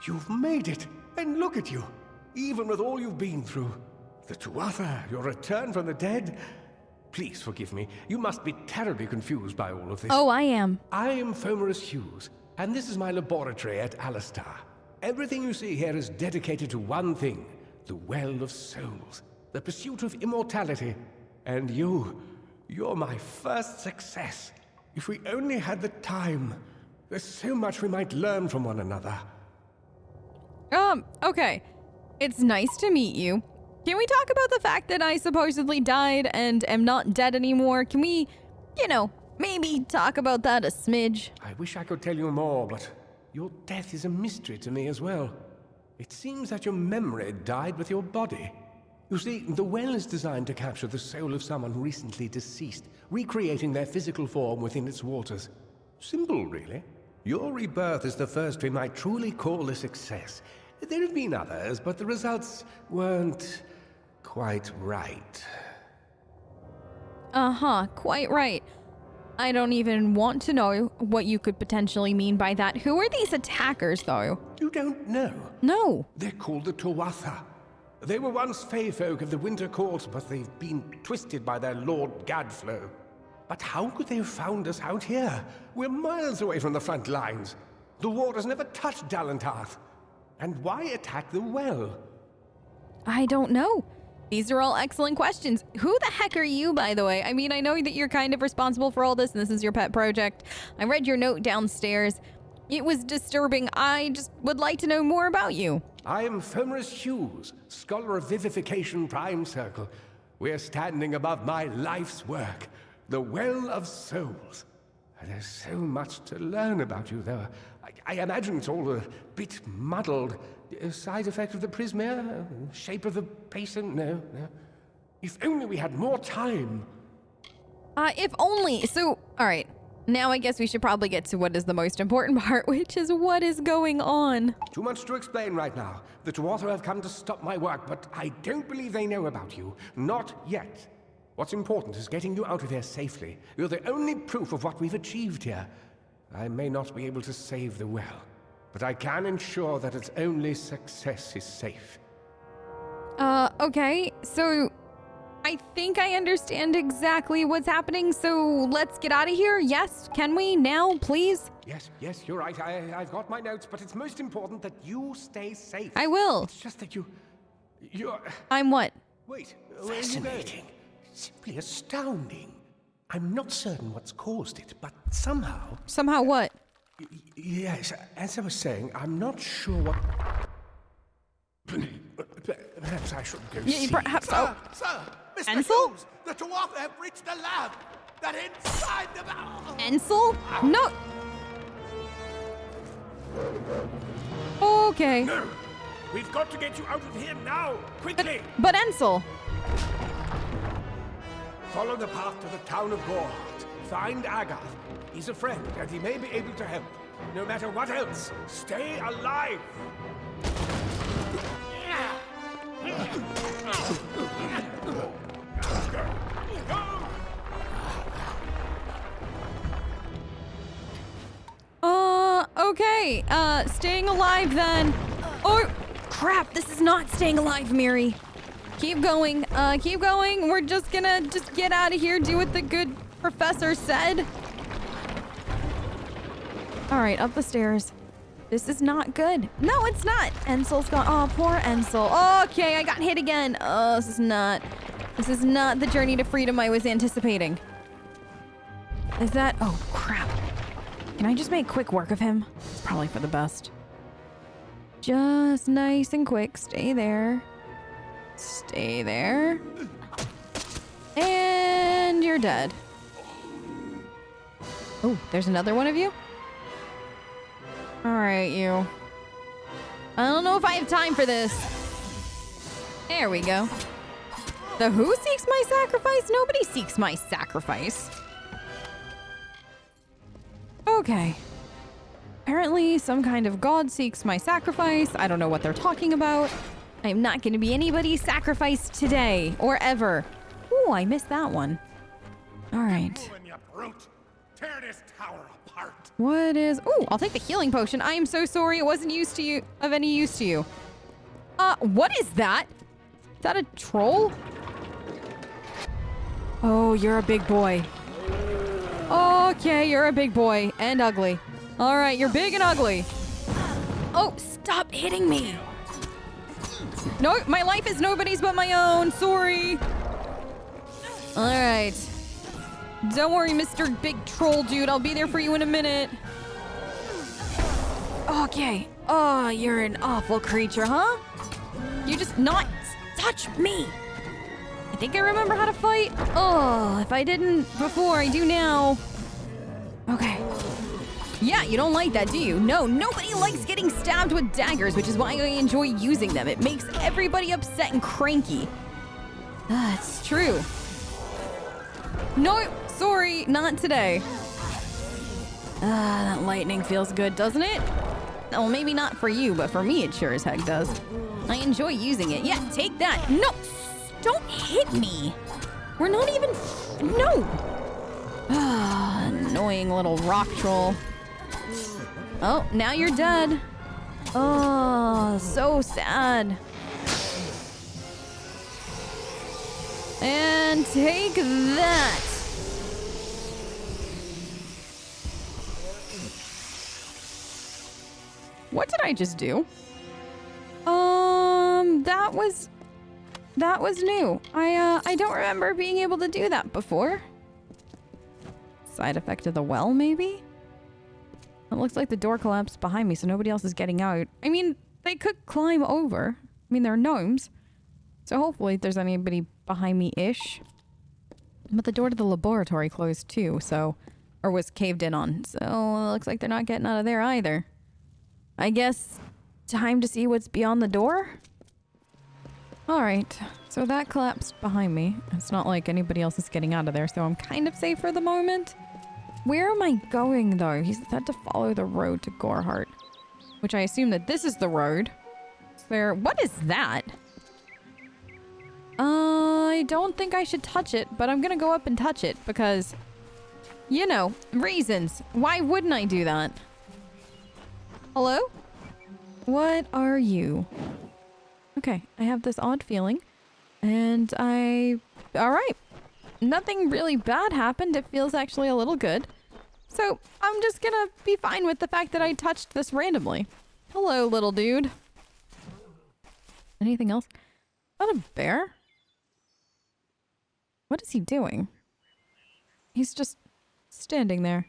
You've made it, and look at you. Even with all you've been through. The Tuatha, your return from the dead. Please forgive me. You must be terribly confused by all of this. Oh, I am. I am Fomerus Hughes, and this is my laboratory at Alistar. Everything you see here is dedicated to one thing, the Well of Souls, the pursuit of immortality. And you're my first success. If we only had the time, there's so much we might learn from one another. Okay. It's nice to meet you. Can we talk about the fact that I supposedly died and am not dead anymore? Can we, maybe talk about that a smidge? I wish I could tell you more, but your death is a mystery to me as well. It seems that your memory died with your body. You see, the well is designed to capture the soul of someone recently deceased, recreating their physical form within its waters. Simple, really. Your rebirth is the first we might truly call a success. There have been others, but the results weren't quite right. Quite right. I don't even want to know what you could potentially mean by that. Who are these attackers, though? You don't know? No. They're called the Tuatha. They were once Fey folk of the Winter Court, but they've been twisted by their Lord Gadflow. But how could they have found us out here? We're miles away from the front lines. The war has never touched Dalentarth. And why attack the well? I don't know. These are all excellent questions. Who the heck are you, by the way? I mean, I know that you're kind of responsible for all this, and this is your pet project. I read your note downstairs. It was disturbing. I just would like to know more about you. I am Fomerus Hughes, Scholar of Vivification Prime Circle. We're standing above my life's work, the Well of Souls. There's so much to learn about you, though. I imagine it's all a bit muddled. A side effect of the prismere? Shape of the basin? No. If only we had more time. If only. So, all right. Now I guess we should probably get to what is the most important part, which is what is going on. Too much to explain right now. The Tuatha have come to stop my work, but I don't believe they know about you. Not yet. What's important is getting you out of here safely. You're the only proof of what we've achieved here. I may not be able to save the well, but I can ensure that its only success is safe. Okay, so I think I understand exactly what's happening, so let's get out of here. Yes, can we now, please? Yes, you're right. I've got my notes, but it's most important that you stay safe. I will. It's just that you're... I'm what? Wait, fascinating. Simply astounding. I'm not certain what's caused it, but somehow... Somehow what? Yes, as I was saying, I'm not sure what... Perhaps I should go see. Perhaps... Sir, Mr. Ansel? Hughes, the Tuatha have reached the lab. That inside the... Ansel? No! Okay. No! We've got to get you out of here now! Quickly! But Ansel! Follow the path to the town of Gorhart. Find Agarth. He's a friend, and he may be able to help. No matter what else, stay alive! Okay. Staying alive then. Oh, crap. This is not staying alive, Miri. Keep going. Keep going. We're just gonna get out of here. Do what the good professor said. All right, up the stairs. This is not good. No, it's not. Ensel's gone. Oh, poor Ansel. Okay, I got hit again. Oh, this is not the journey to freedom I was anticipating. Is that? Oh, crap. Can I just make quick work of him? It's probably for the best. Just nice and quick. Stay there. Stay there. And you're dead. Oh, there's another one of you? All right, you. I don't know if I have time for this. There we go. The who seeks my sacrifice? Nobody seeks my sacrifice. Okay. Apparently some kind of god seeks my sacrifice. I don't know what they're talking about. I am not going to be anybody's sacrifice today or ever. Ooh, I missed that one. All right. tear this tower apart. What is... Ooh, I'll take the healing potion. I am so sorry it wasn't of any use to you. What is that? Is that a troll? Oh, you're a big boy. Okay, you're a big boy and ugly. All right, you're big and ugly. Oh, stop hitting me. No, my life is nobody's but my own. Sorry. All right. Don't worry, Mr. Big Troll Dude. I'll be there for you in a minute. Okay. Oh, you're an awful creature, huh? You just not touch me. I think I remember how to fight. Oh, if I didn't before, I do now. Okay. Yeah, you don't like that, do you? No, nobody likes getting stabbed with daggers, which is why I enjoy using them. It makes everybody upset and cranky. It's true. No, sorry, not today. That lightning feels good, doesn't it? Well, maybe not for you, but for me it sure as heck does. I enjoy using it. Yeah, take that. No, don't hit me. We're not even... No. Annoying little rock troll. Oh, now you're dead. Oh, so sad. And take that. What did I just do? That was new. I don't remember being able to do that before. Side effect of the well, maybe? It looks like the door collapsed behind me, so nobody else is getting out. I mean, they could climb over. I mean, they're gnomes. So hopefully there's anybody behind me-ish. But the door to the laboratory closed too, so... Or was caved in on. So it looks like they're not getting out of there either. I guess time to see what's beyond the door? Alright, so that collapsed behind me. It's not like anybody else is getting out of there, so I'm kind of safe for the moment. Where am I going, though? He said to follow the road to Gorhart. Which I assume that this is the road. What is that? I don't think I should touch it, but I'm gonna go up and touch it because... You know, reasons. Why wouldn't I do that? Hello? What are you? Okay, I have this odd feeling. And Alright. Nothing really bad happened. It feels actually a little good. So, I'm just gonna be fine with the fact that I touched this randomly. Hello, little dude. Anything else? Is that a bear? What is he doing? He's just standing there.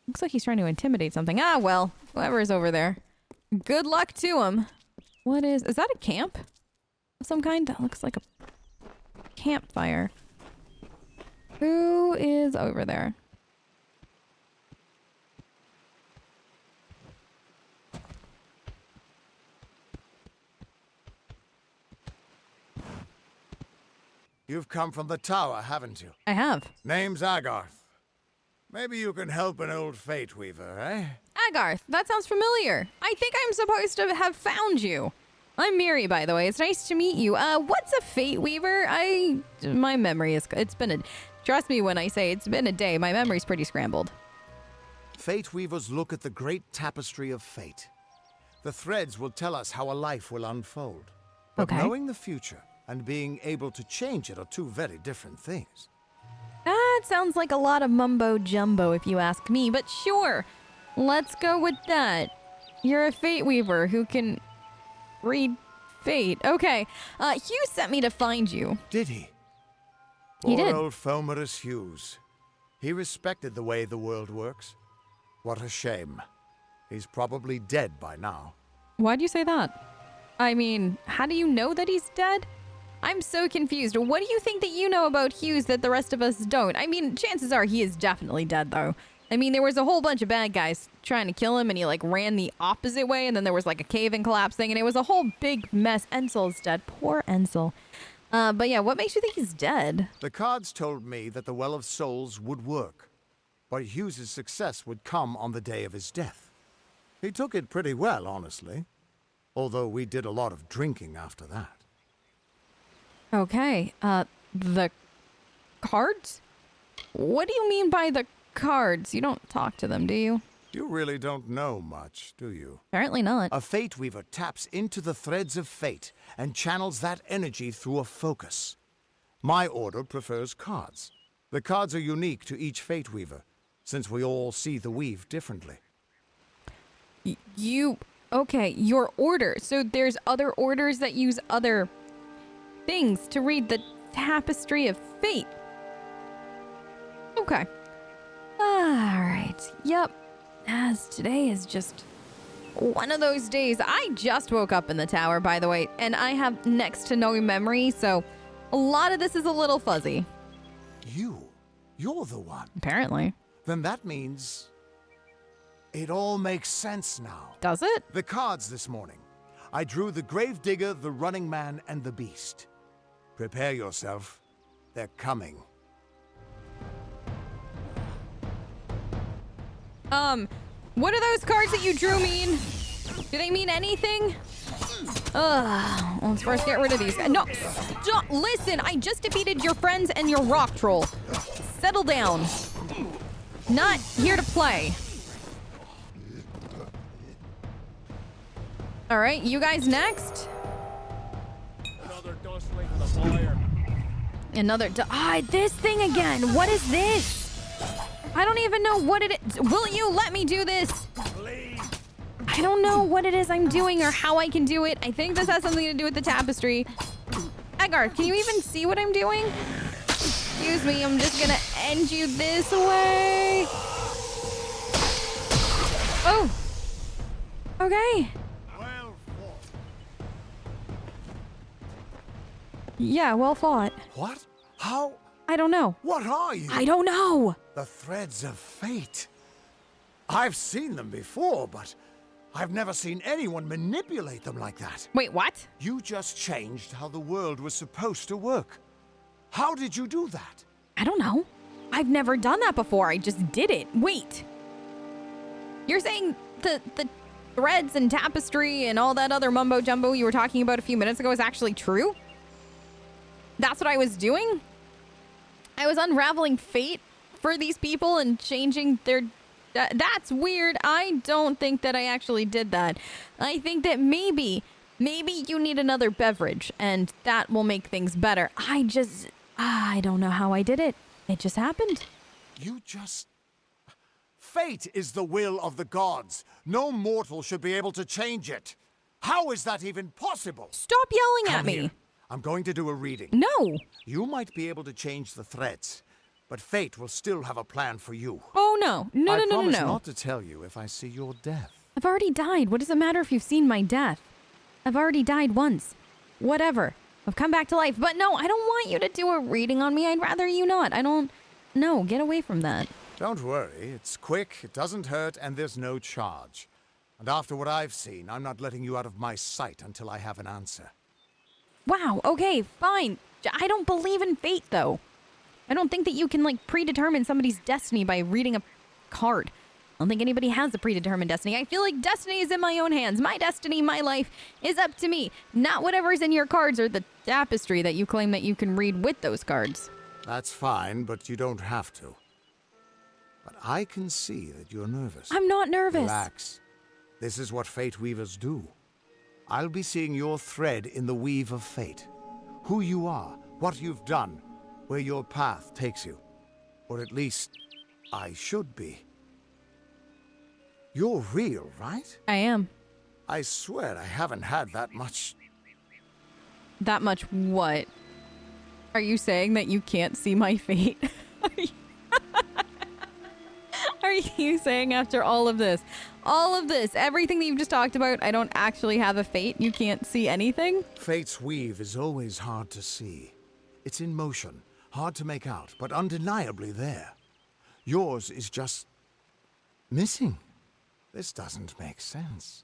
Looks like he's trying to intimidate something. Ah, well, whoever is over there. Good luck to him. What is that a camp of some kind? That looks like a campfire. Who is over there? You've come from the tower, haven't you? I have. Name's Agarth. Maybe you can help an old fate weaver, eh? Agarth, that sounds familiar. I think I'm supposed to have found you. I'm Miri, by the way. It's nice to meet you. What's a fate weaver? My memory is... Trust me when I say it's been a day. My memory's pretty scrambled. Fate weavers look at the great tapestry of fate. The threads will tell us how a life will unfold. But Okay. knowing the future and being able to change it are two very different things. That sounds like a lot of mumbo-jumbo if you ask me, but sure. Let's go with that. You're a fate weaver who can read fate. Okay, Hugh sent me to find you. Did he? He Poor did. old Fomerus Hughes. He respected the way the world works. What a shame. He's probably dead by now. Why'd you say that? I mean, how do you know that he's dead? I'm so confused. What do you think that you know about Hughes that the rest of us don't? I mean, chances are he is definitely dead, though. I mean, there was a whole bunch of bad guys trying to kill him, and he, like, ran the opposite way, and then there was, like, a cave-in collapse thing, and it was a whole big mess. Ensel's dead. Poor Ensel. But yeah, what makes you think he's dead? The cards told me that the Well of Souls would work, but Hughes's success would come on the day of his death. He took it pretty well, honestly, although we did a lot of drinking after that. Okay, the cards? What do you mean by the cards? You don't talk to them, do you? You really don't know much, do you? Apparently not. A Fate Weaver taps into the threads of fate and channels that energy through a focus. My order prefers cards. The cards are unique to each Fate Weaver, since we all see the weave differently. Okay, your order. So there's other orders that use other things to read the Tapestry of Fate. Okay. Alright. Yep. As today is just one of those days. I just woke up in the tower, by the way, and I have next to no memory, so a lot of this is a little fuzzy. You're the one. Apparently. Then that means it all makes sense now. Does it? The cards this morning. I drew the Gravedigger, the Running Man, and the Beast. Prepare yourself. They're coming. What do those cards that you drew mean? Do they mean anything? Let's first get rid of these. No, stop. Listen, I just defeated your friends and your rock troll. Settle down. Not here to play. All right, you guys next. Another dustling for the fire. Another this thing again. What is this? I don't even know what it is. Will you let me do this? Please. I don't know what it is I'm doing or how I can do it. I think this has something to do with the tapestry. Agarth, can you even see what I'm doing? Excuse me, I'm just gonna end you this way. Oh. Okay. Well fought. Yeah, well fought. What? How? I don't know. What are you? I don't know. The threads of fate. I've seen them before, but I've never seen anyone manipulate them like that. Wait, what? You just changed how the world was supposed to work. How did you do that? I don't know. I've never done that before. I just did it. Wait. You're saying the threads and tapestry and all that other mumbo jumbo you were talking about a few minutes ago is actually true? That's what I was doing? I was unraveling fate for these people and changing their... That's weird. I don't think that I actually did that. I think that maybe you need another beverage and that will make things better. I don't know how I did it. It just happened. Fate is the will of the gods. No mortal should be able to change it. How is that even possible? Stop yelling at Come me. here. I'm going to do a reading. No. You might be able to change the threads, but fate will still have a plan for you. Oh, no. No. I promise not to tell you if I see your death. I've already died. What does it matter if you've seen my death? I've already died once. Whatever. I've come back to life. But no, I don't want you to do a reading on me. I'd rather you not. No, get away from that. Don't worry. It's quick, it doesn't hurt, and there's no charge. And after what I've seen, I'm not letting you out of my sight until I have an answer. Wow, okay, fine. I don't believe in fate, though. I don't think that you can, predetermine somebody's destiny by reading a card. I don't think anybody has a predetermined destiny. I feel like destiny is in my own hands. My destiny, my life is up to me. Not whatever's in your cards or the tapestry that you claim that you can read with those cards. That's fine, but you don't have to. But I can see that you're nervous. I'm not nervous. Relax. This is what Fate Weavers do. I'll be seeing your thread in the weave of fate. Who you are, what you've done, where your path takes you. Or at least, I should be. You're real, right? I am. I swear I haven't had that much... That much what? Are you saying that you can't see my fate? Are you saying after all of this, everything that you've just talked about, I don't actually have a fate? You can't see anything? Fate's weave is always hard to see. It's in motion, hard to make out, but undeniably there. Yours is just... missing. This doesn't make sense.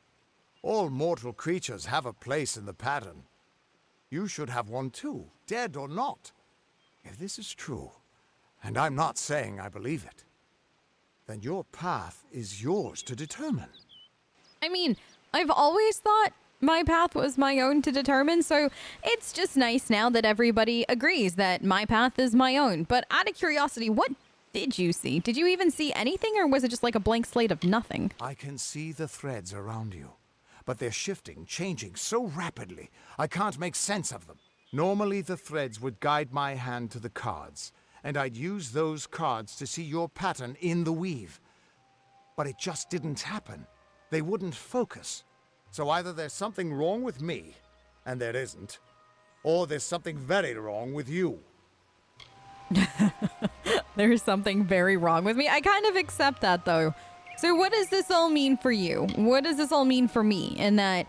All mortal creatures have a place in the pattern. You should have one too, dead or not. If this is true, and I'm not saying I believe it, then your path is yours to determine. I mean, I've always thought my path was my own to determine, so it's just nice now that everybody agrees that my path is my own. But out of curiosity, what did you see? Did you even see anything, or was it just like a blank slate of nothing? I can see the threads around you, but they're shifting, changing so rapidly, I can't make sense of them. Normally, the threads would guide my hand to the cards, and I'd use those cards to see your pattern in the weave. But it just didn't happen. They wouldn't focus. So either there's something wrong with me, and there isn't, or there's something very wrong with you. There's something very wrong with me. I kind of accept that, though. So what does this all mean for you? What does this all mean for me? In that,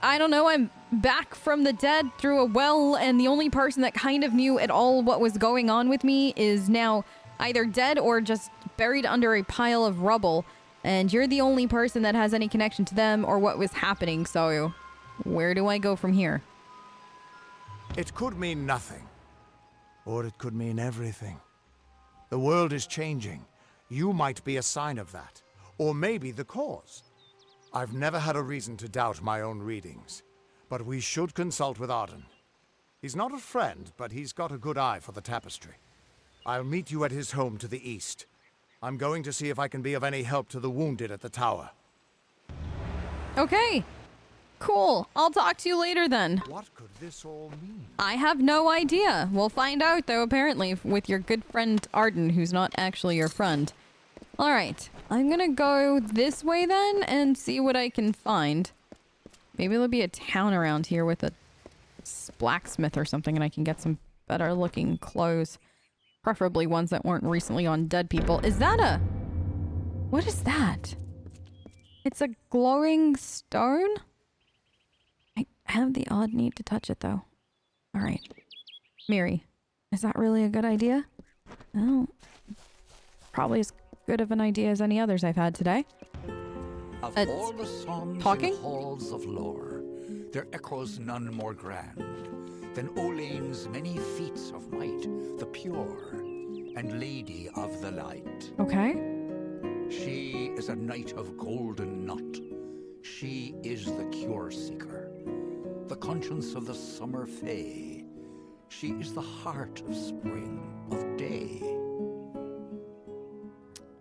I don't know, I'm back from the dead through a well, and the only person that kind of knew at all what was going on with me is now either dead or just buried under a pile of rubble, and you're the only person that has any connection to them or what was happening, so where do I go from here? It could mean nothing, or it could mean everything. The world is changing. You might be a sign of that, or maybe the cause. I've never had a reason to doubt my own readings, but we should consult with Arden. He's not a friend, but he's got a good eye for the tapestry. I'll meet you at his home to the east. I'm going to see if I can be of any help to the wounded at the tower. Okay, cool. I'll talk to you later then. What could this all mean? I have no idea. We'll find out, though, apparently, with your good friend Arden, who's not actually your friend. All right, I'm gonna go this way then and see what I can find. Maybe there'll be a town around here with a blacksmith or something, and I can get some better looking clothes. Preferably ones that weren't recently on dead people. Is that a... What is that? It's a glowing stone? I have the odd need to touch it, though. All right. Miri, is that really a good idea? Oh. Probably as good of an idea as any others I've had today. Of all the songs talking? in halls of lore, there echoes none more grand than Olane's many feats of might, the pure and lady of the light. Okay. She is a knight of golden knot. She is the cure seeker, the conscience of the summer fae. She is the heart of spring, of day.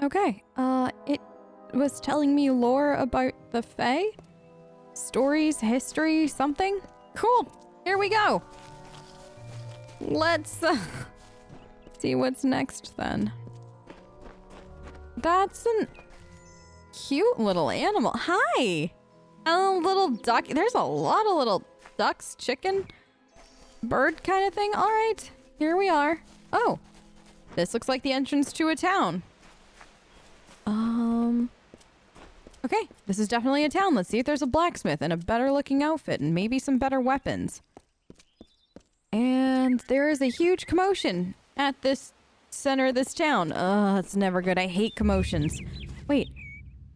Okay. It was telling me lore about the Fae? Stories, history, something? Cool. Here we go. Let's see what's next then. That's a cute little animal. Hi. A little duck. There's a lot of little ducks, chicken, bird kind of thing. All right. Here we are. Oh. This looks like the entrance to a town. Okay, this is definitely a town. Let's see if there's a blacksmith and a better looking outfit and maybe some better weapons. And there is a huge commotion at this center of this town. It's never good. I hate commotions. Wait,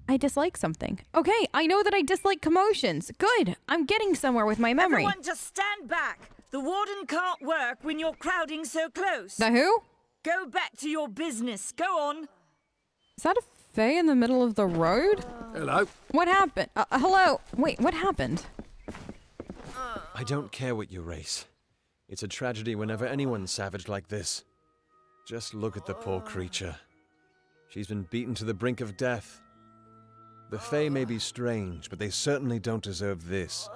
I dislike something. Okay, I know that I dislike commotions. Good, I'm getting somewhere with my memory. Everyone just stand back. The warden can't work when you're crowding so close. The who? Go back to your business. Go on. Is that a Fae in the middle of the road? Hello? What happened? Hello? Wait, what happened? I don't care what you race. It's a tragedy whenever anyone's savage like this. Just look at the poor creature. She's been beaten to the brink of death. The Fae may be strange, but they certainly don't deserve this.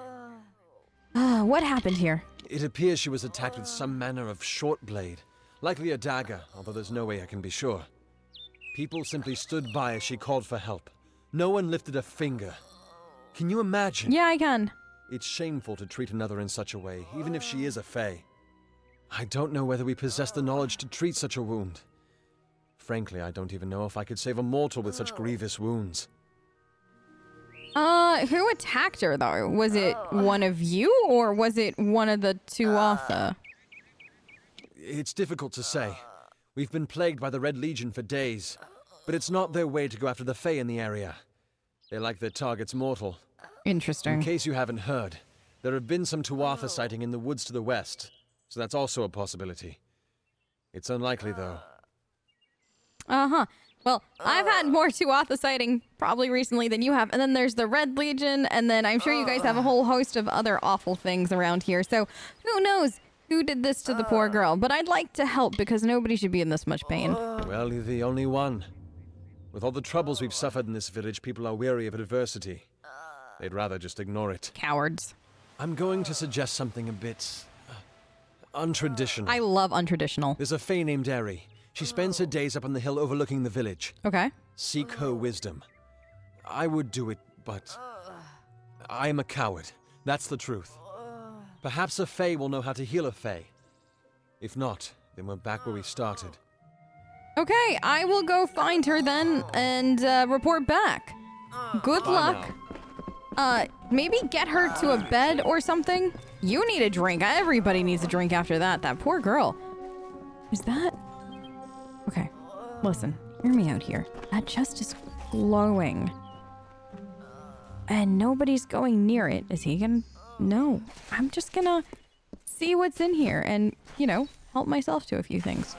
What happened here? It appears she was attacked with some manner of short blade, likely a dagger, although there's no way I can be sure. People simply stood by as she called for help. No one lifted a finger. Can you imagine? Yeah, I can. It's shameful to treat another in such a way, even if she is a Fae. I don't know whether we possess the knowledge to treat such a wound. Frankly, I don't even know if I could save a mortal with such grievous wounds. Who attacked her, though? Was it one of you, or was it one of the Tuatha? It's difficult to say. We've been plagued by the Red Legion for days, but it's not their way to go after the Fae in the area. They like their targets mortal. Interesting. In case you haven't heard, there have been some Tuatha sighting in the woods to the west, so that's also a possibility. It's unlikely, though. Uh-huh. Well, I've had more Tuatha sighting probably recently than you have, and then there's the Red Legion, and then I'm sure you guys have a whole host of other awful things around here, so who knows? Who did this to the poor girl? But I'd like to help because nobody should be in this much pain. Well, you're the only one. With all the troubles we've suffered in this village, people are weary of adversity. They'd rather just ignore it. Cowards. I'm going to suggest something a bit untraditional. I love untraditional. There's a fae named Eri. She spends her days up on the hill overlooking the village. Okay. Seek her wisdom. I would do it, but I am a coward. That's the truth. Perhaps a fae will know how to heal a fae. If not, then we're back where we started. Okay, I will go find her then and report back. Good luck. Maybe get her to a bed or something. You need a drink. Everybody needs a drink after that. That poor girl. Is that... Okay, listen. Hear me out here. That chest is glowing. And nobody's going near it. Is he gonna... No. I'm just gonna see what's in here and, you know, help myself to a few things.